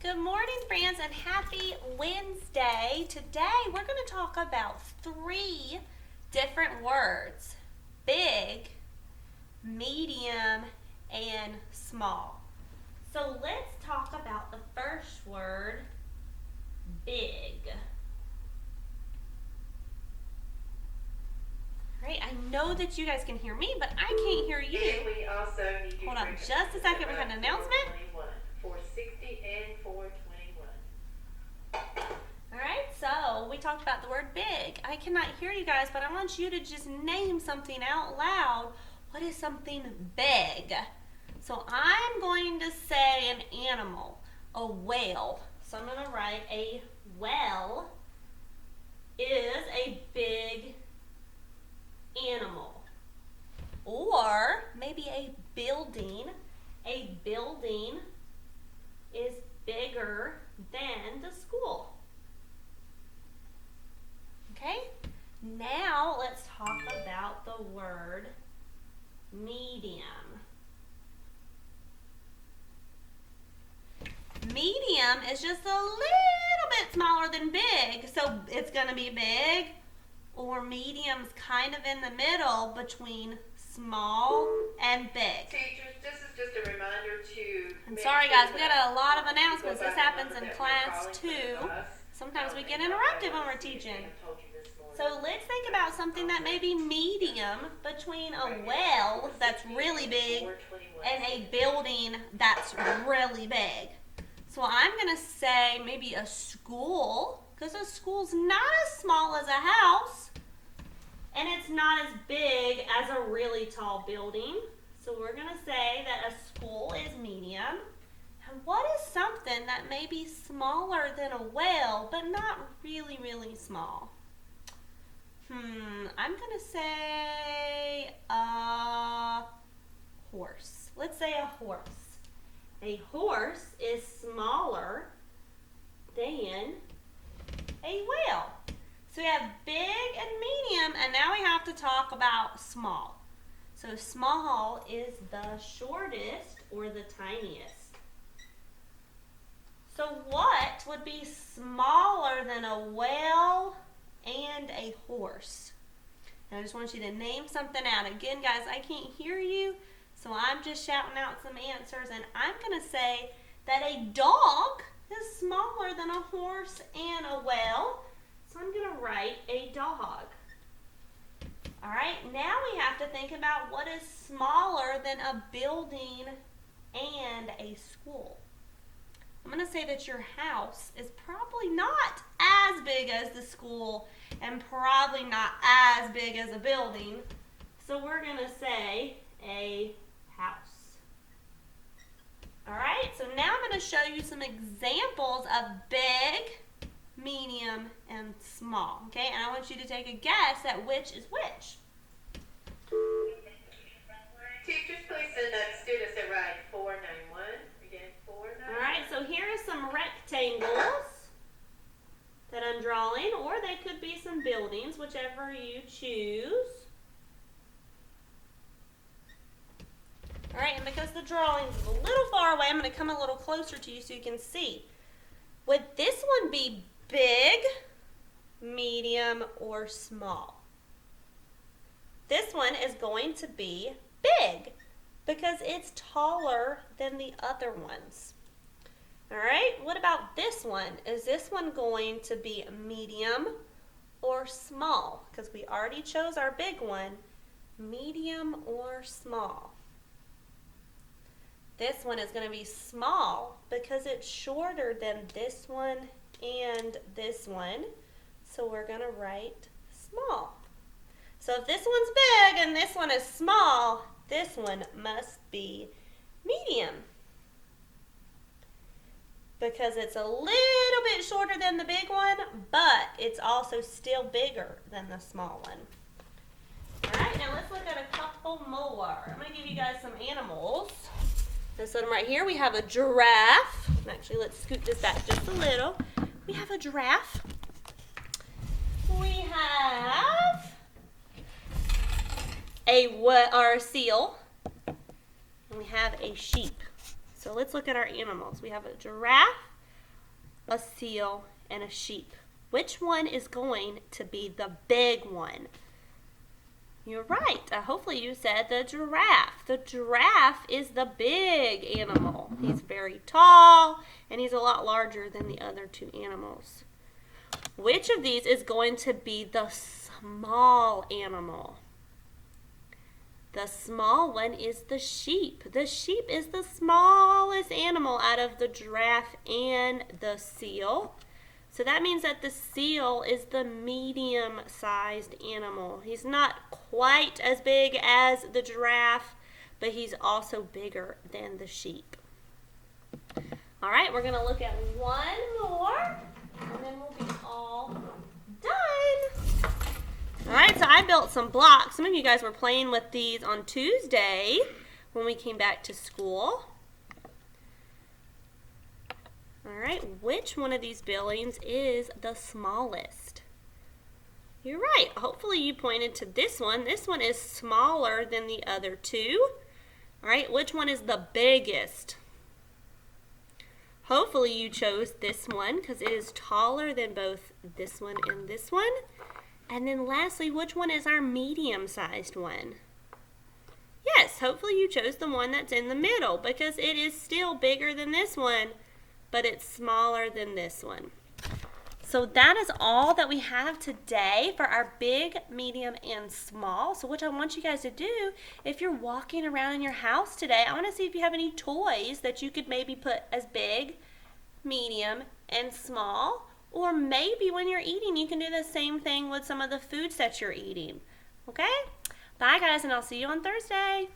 Good morning, friends, and happy Wednesday. Today we're going to talk about 3 different words: big, medium, and small. So let's talk about the first word, big. All right, I know that you guys can hear me, but I can't hear you. And we also need you Hold to on correct just a second. We have an announcement. 460 and 421. All right, so we talked about the word big. I cannot hear you guys, but I want you to just name something out loud. What is something big? So I'm going to say an animal, a whale. So I'm going to write a whale is a big animal. Or maybe a building. A building is bigger than the school. Okay? Now let's talk about the word medium. Medium is just a little bit smaller than big, so it's going to be big, or medium's kind of in the middle between small and big. Teachers, this is just a reminder to... I'm sorry guys, we got a lot of announcements. This happens in class too. Sometimes we get interrupted when we're teaching. So let's think about something that may be medium between a well that's really big and a building that's really big. So I'm going to say maybe a school, because a school's not as small as a house, and it's not as big as a really tall building. So we're going to say that a school is medium. And what is something that may be smaller than a whale, but not really, really small? I'm going to say a horse. Let's say a horse. A horse is smaller than a whale. So we have big and medium, and now we have to talk about small. So small is the shortest or the tiniest. So what would be smaller than a whale and a horse? And I just want you to name something out. Again, guys, I can't hear you, so I'm just shouting out some answers, and I'm going to say that a dog is smaller than a horse and a whale, so I'm going to write a dog. All right, now we have to think about what is smaller than a building and a school. I'm going to say that your house is probably not as big as the school and probably not as big as a building. So we're going to say a house. All right, so now I'm going to show you some examples of big, medium, and small. Okay, and I want you to take a guess at which is which. Teachers, please send up students that write 491. Again, 491. All right, so here are some rectangles that I'm drawing, or they could be some buildings, whichever you choose. All right, and because the drawing is a little far away, I'm going to come a little closer to you so you can see. Would this one be big, medium, or small? This one is going to be big because it's taller than the other ones. All right, what about this one? Is this one going to be medium or small? Because we already chose our big one, medium or small. This one is going to be small because it's shorter than this one and this one. So we're going to write small. So if this one's big and this one is small, this one must be medium, because it's a little bit shorter than the big one, but it's also still bigger than the small one. All right, now let's look at a couple more. I'm going to give you guys some animals. This one right here, we have a giraffe. Actually, let's scoot this back just a little. We have a giraffe. We have a seal. And we have a sheep. So let's look at our animals. We have a giraffe, a seal, and a sheep. Which one is going to be the big one? You're right. Hopefully you said the giraffe. The giraffe is the big animal. He's very tall, and he's a lot larger than the other two animals. Which of these is going to be the small animal? The small one is the sheep. The sheep is the smallest animal out of the giraffe and the seal. So that means that the seal is the medium-sized animal. He's not quite as big as the giraffe, but he's also bigger than the sheep. All right, we're going to look at one more, and then we'll be all done. All right, so I built some blocks. Some of you guys were playing with these on Tuesday when we came back to school. All right, which one of these buildings is the smallest? You're right. Hopefully you pointed to this one. This one is smaller than the other two. All right, which one is the biggest? Hopefully you chose this one because it is taller than both this one and this one. And then lastly, which one is our medium-sized one? Yes, hopefully you chose the one that's in the middle because it is still bigger than this one, but it's smaller than this one. So that is all that we have today for our big, medium, and small. So what I want you guys to do, if you're walking around in your house today, I want to see if you have any toys that you could maybe put as big, medium, and small. Or maybe when you're eating, you can do the same thing with some of the foods that you're eating. Okay? Bye, guys, and I'll see you on Thursday.